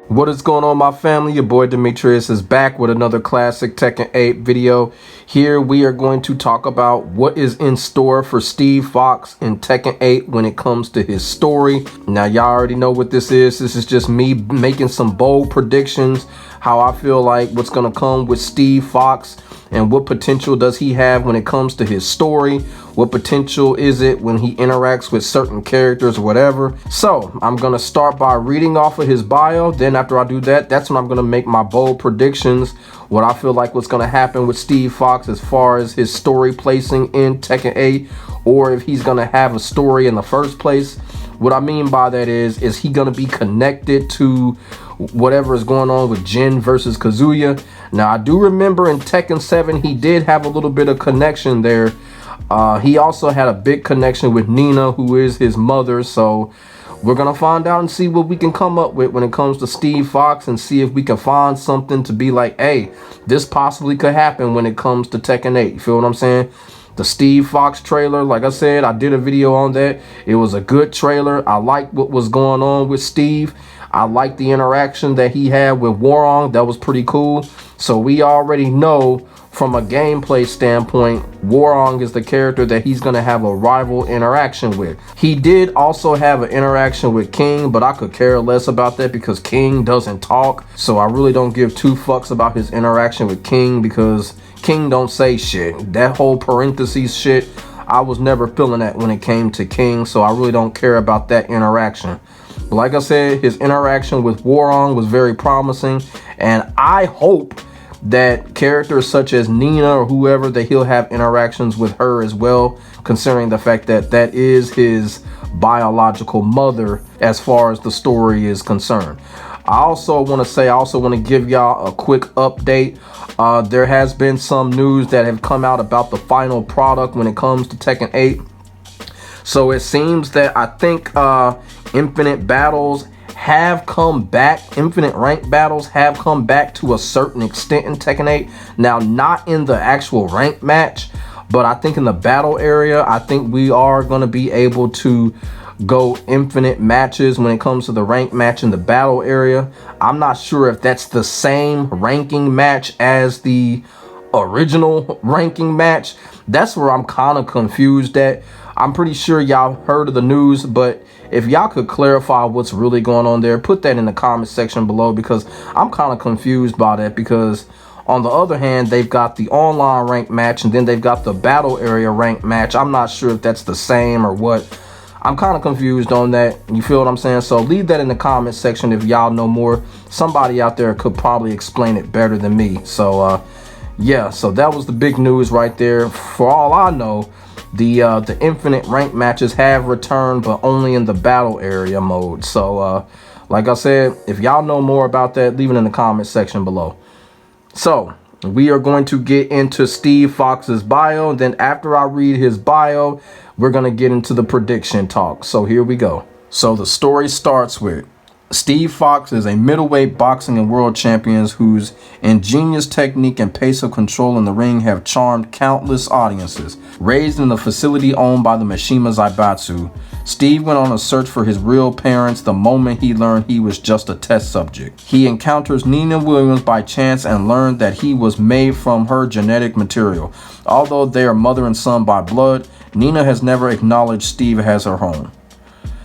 What is going on, my family? Your boy Demetrius is back with another classic Tekken 8 video. Here we are going to talk about what is in store for Steve Fox in Tekken 8 when it comes to his story. Now, y'all already know what this is. This is just me making some bold predictions, how I feel like what's going to come with Steve Fox and what potential does he have when it comes to his story. What potential is it when he interacts with certain characters or whatever. So I'm going to start by reading off of his bio. Then after I do that, that's when I'm going to make my bold predictions, what I feel like what's going to happen with Steve Fox as far as his story placing in Tekken 8, or if he's going to have a story in the first place. What I mean by that is he going to be connected to whatever is going on with Jin versus Kazuya? Now, I do remember in Tekken 7, he did have a little bit of connection there. He also had a big connection with Nina, who is his mother. So we're going to find out and see what we can come up with when it comes to Steve Fox, and see if we can find something to be like, hey, this possibly could happen when it comes to Tekken 8. You feel what I'm saying? The Steve Fox trailer, like I said, I did a video on that. It was a good trailer. I liked what was going on with Steve. I liked the interaction that he had with Warong. That was pretty cool. So we already know from a gameplay standpoint, Warong is the character that he's going to have a rival interaction with. He did also have an interaction with King, but I could care less about that because King doesn't talk. So I really don't give two fucks about his interaction with King, because King don't say shit. That whole parentheses shit, I was never feeling that when it came to King. So I really don't care about that interaction. But like I said, his interaction with Warong was very promising, and I hope that characters such as Nina or whoever, that he'll have interactions with her as well, considering the fact that that is his biological mother as far as the story is concerned. I also want to give y'all a quick update. There has been some news that have come out about the final product when it comes to Tekken 8. So it seems that I think Infinite Battles have come back. Infinite Rank Battles have come back to a certain extent in Tekken 8. Now, not in the actual rank match, but I think in the battle area, I think we are going to be able to go infinite matches when it comes to the rank match in the battle area. I'm not sure if that's the same ranking match as the original ranking match. That's where I'm kind of confused at. I'm pretty sure y'all heard of the news, but if y'all could clarify what's really going on there, put that in the comment section below, because I'm kind of confused by that. Because on the other hand, they've got the online rank match, and then they've got the battle area rank match. I'm not sure if that's the same or what. I'm kind of confused on that. You feel what I'm saying? So leave that in the comment section if y'all know more. Somebody out there could probably explain it better than me. So yeah, so that was the big news right there. For all I know, the infinite rank matches have returned, but only in the battle area mode. So like I said, if y'all know more about that, leave it in the comment section below. So we are going to get into Steve Fox's bio, and then after I read his bio, we're going to get into the prediction talk. So here we go. So the story starts with Steve Fox is a middleweight boxing and world champion whose ingenious technique and pace of control in the ring have charmed countless audiences. Raised in a facility owned by the Mishima Zaibatsu, Steve went on a search for his real parents the moment he learned he was just a test subject. He encounters Nina Williams by chance and learned that he was made from her genetic material. Although they are mother and son by blood, Nina has never acknowledged Steve as her home.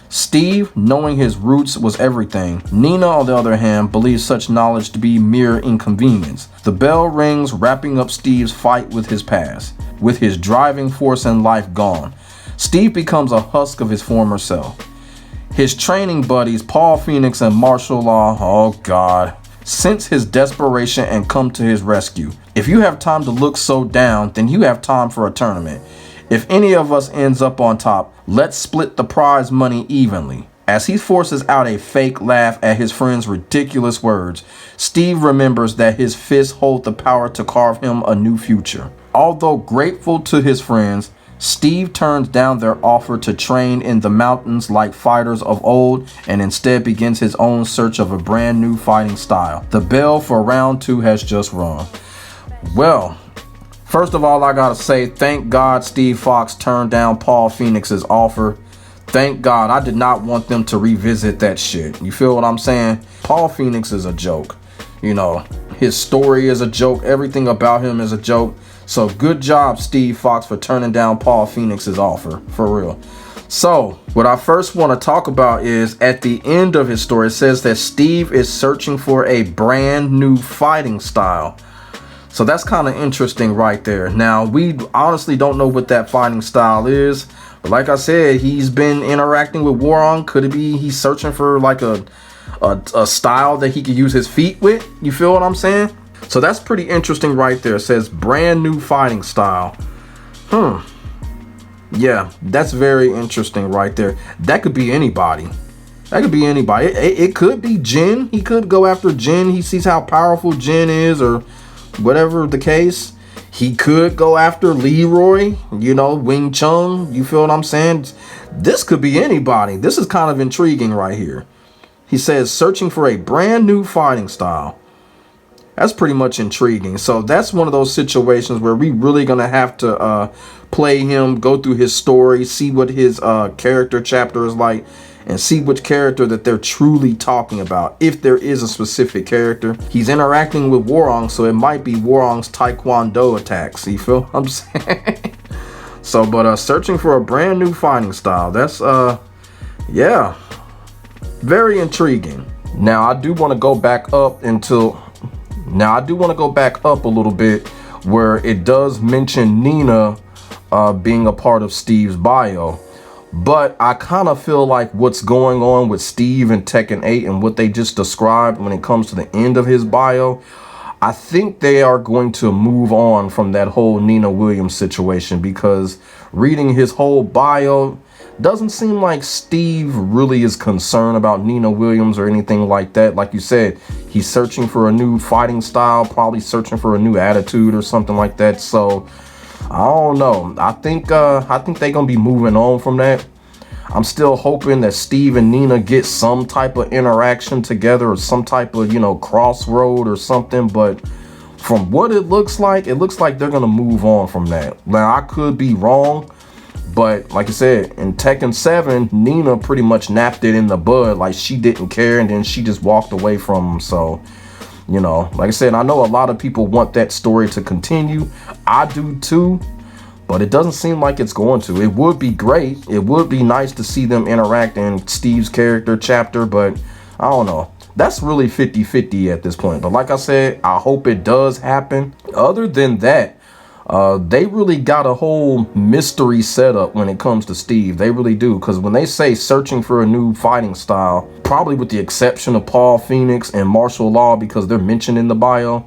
Steve, knowing his roots was everything. Nina, on the other hand, believes such knowledge to be mere inconvenience. The bell rings, wrapping up Steve's fight with his past. With his driving force in life gone, Steve becomes a husk of his former self. His training buddies, Paul Phoenix and Martial Law, oh God, sense his desperation and come to his rescue. If you have time to look so down, then you have time for a tournament. If any of us ends up on top, let's split the prize money evenly. As he forces out a fake laugh at his friend's ridiculous words, Steve remembers that his fists hold the power to carve him a new future. Although grateful to his friends, Steve turns down their offer to train in the mountains like fighters of old, and instead begins his own search of a brand new fighting style. The bell for round 2 has just rung. Well, first of all, I gotta say, thank God Steve Fox turned down Paul Phoenix's offer. Thank God. I did not want them to revisit that shit. You feel what I'm saying? Paul Phoenix is a joke. You know, his story is a joke. Everything about him is a joke. So good job, Steve Fox, for turning down Paul Phoenix's offer, for real. So what I first want to talk about is at the end of his story, it says that Steve is searching for a brand new fighting style. So that's kind of interesting right there. Now, we honestly don't know what that fighting style is. But like I said, he's been interacting with Warong. Could it be he's searching for like a style that he could use his feet with? You feel what I'm saying? So that's pretty interesting right there. It says brand new fighting style. Yeah, that's very interesting right there. That could be anybody. That could be anybody. It could be Jin. He could go after Jin. He sees how powerful Jin is, or whatever the case. He could go after Leroy, you know, Wing Chun. You feel what I'm saying? This could be anybody. This is kind of intriguing right here. He says searching for a brand new fighting style. That's pretty much intriguing. So that's one of those situations where we really gonna have to play him, go through his story, see what his character chapter is like, and see which character that they're truly talking about. If there is a specific character, he's interacting with Warong, so it might be Warong's Taekwondo attacks. You feel what I'm saying? So, but searching for a brand new fighting style. That's yeah, very intriguing. Now I do want to go back up a little bit where it does mention Nina being a part of Steve's bio. But I kind of feel like what's going on with Steve and Tekken 8 and what they just described when it comes to the end of his bio, I think they are going to move on from that whole Nina Williams situation, because reading his whole bio doesn't seem like Steve really is concerned about Nina Williams or anything like that. Like you said, he's searching for a new fighting style, probably searching for a new attitude or something like that. So I don't know. I think they're gonna be moving on from that. I'm still hoping that Steve and Nina get some type of interaction together, or some type of, you know, crossroad or something. But from what it looks like they're gonna move on from that. Now I could be wrong, but like I said, in Tekken 7, Nina pretty much napped it in the bud. Like, she didn't care, and then she just walked away from him. So, you know, like I said, I know a lot of people want that story to continue. I do too, but it doesn't seem like it's going to. It would be great. It would be nice to see them interact in Steve's character chapter, but I don't know. That's really 50-50 at this point. But like I said, I hope it does happen. Other than that, they really got a whole mystery setup when it comes to Steve. They really do, because when they say searching for a new fighting style, probably with the exception of Paul Phoenix and martial law, because they're mentioned in the bio,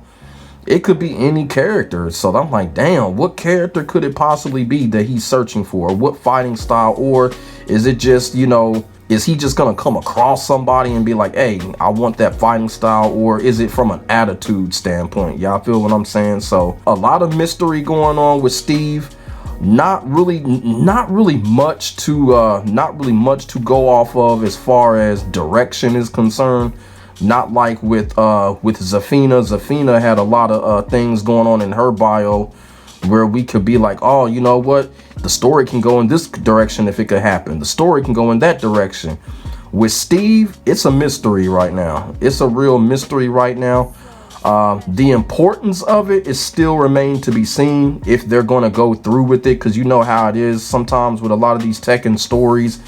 it could be any character. So I'm like, damn, what character could it possibly be that he's searching for? What fighting style? Or is it just, you know, is he just gonna come across somebody and be like, hey, I want that fighting style? Or is it from an attitude standpoint? Y'all feel what I'm saying? So a lot of mystery going on with Steve. Not really much to go off of as far as direction is concerned. Not like with Zafina. Zafina had a lot of things going on in her bio where we could be like, oh, you know what? The story can go in this direction if it could happen. The story can go in that direction. With Steve, it's a mystery right now. It's a real mystery right now. The importance of it is still remain to be seen if they're going to go through with it, because you know how it is sometimes with a lot of these Tekken stories.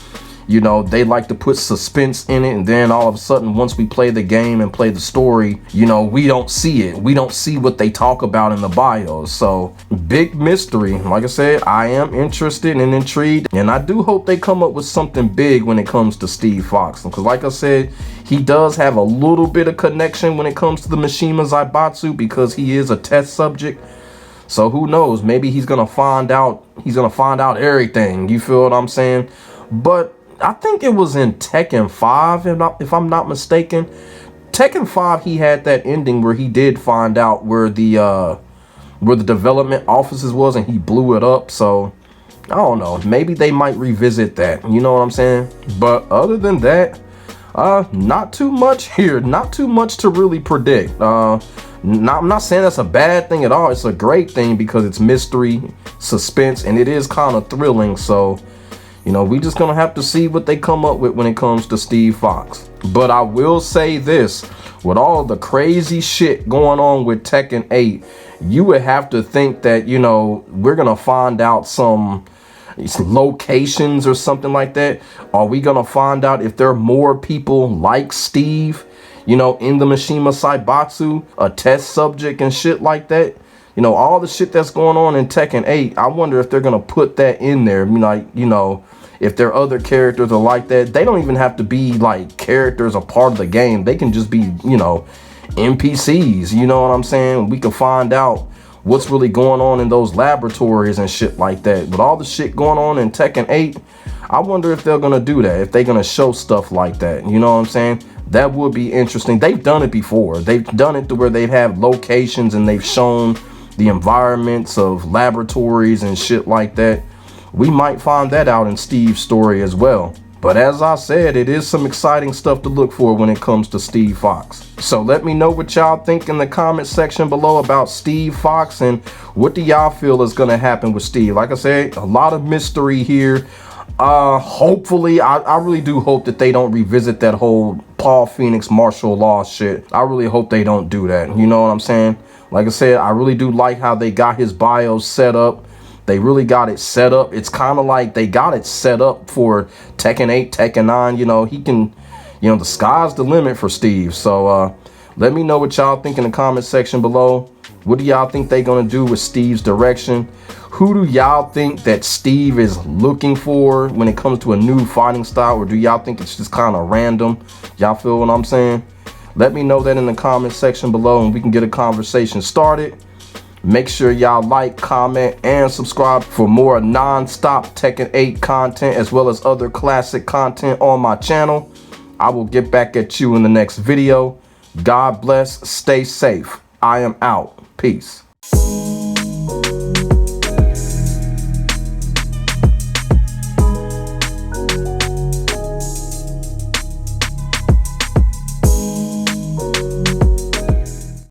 You know, they like to put suspense in it, and then all of a sudden, once we play the game and play the story, you know, we don't see it. We don't see what they talk about in the bios. So, big mystery. Like I said, I am interested and intrigued, and I do hope they come up with something big when it comes to Steve Fox. Because like I said, he does have a little bit of connection when it comes to the Mishima Zaibatsu, because he is a test subject. So who knows? Maybe he's gonna find out. He's gonna find out everything. You feel what I'm saying? But I think it was in Tekken 5, if I'm not mistaken. Tekken 5, he had that ending where he did find out where the development offices was, and he blew it up. So I don't know. Maybe they might revisit that. You know what I'm saying? But other than that, not too much here. Not too much to really predict. I'm not saying that's a bad thing at all. It's a great thing because it's mystery, suspense, and it is kind of thrilling. So, You know, we just gonna have to see what they come up with when it comes to Steve Fox. But I will say this, with all the crazy shit going on with Tekken 8, you would have to think that, you know, we're gonna find out some locations or something like that. Are we gonna find out if there are more people like Steve, you know, in the Mishima Saibatsu, a test subject and shit like that? You know, all the shit that's going on in Tekken 8, I wonder if they're gonna put that in there. I mean, like, you know, if there are other characters are like that. They don't even have to be like characters a part of the game. They can just be, you know, NPCs, you know what I'm saying? We can find out what's really going on in those laboratories and shit like that. With all the shit going on in Tekken 8, I wonder if they're gonna do that, if they're gonna show stuff like that, you know what I'm saying? That would be interesting. They've done it before. They've done it to where they've had locations and they've shown the environments of laboratories and shit like that. We might find that out in Steve's story as well. But as I said, it is some exciting stuff to look for when it comes to Steve Fox. So let me know what y'all think in the comment section below about Steve Fox, and what do y'all feel is going to happen with Steve. Like I said, a lot of mystery here. Hopefully, I really do hope that they don't revisit that whole Paul Phoenix martial law shit. I really hope they don't do that. You know what I'm saying? Like I said, I really do like how they got his bio set up. They really got it set up. It's kind of like they got it set up for Tekken 8, Tekken 9. You know, he can, you know, the sky's the limit for Steve. So let me know what y'all think in the comment section below. What do y'all think they gonna do with Steve's direction? Who do y'all think that Steve is looking for when it comes to a new fighting style? Or do y'all think it's just kind of random? Y'all feel what I'm saying? Let me know that in the comment section below, and we can get a conversation started. Make sure y'all like, comment, and subscribe for more non-stop Tekken 8 content, as well as other classic content on my channel. I will get back at you in the next video. God bless. Stay safe. I am out. Peace.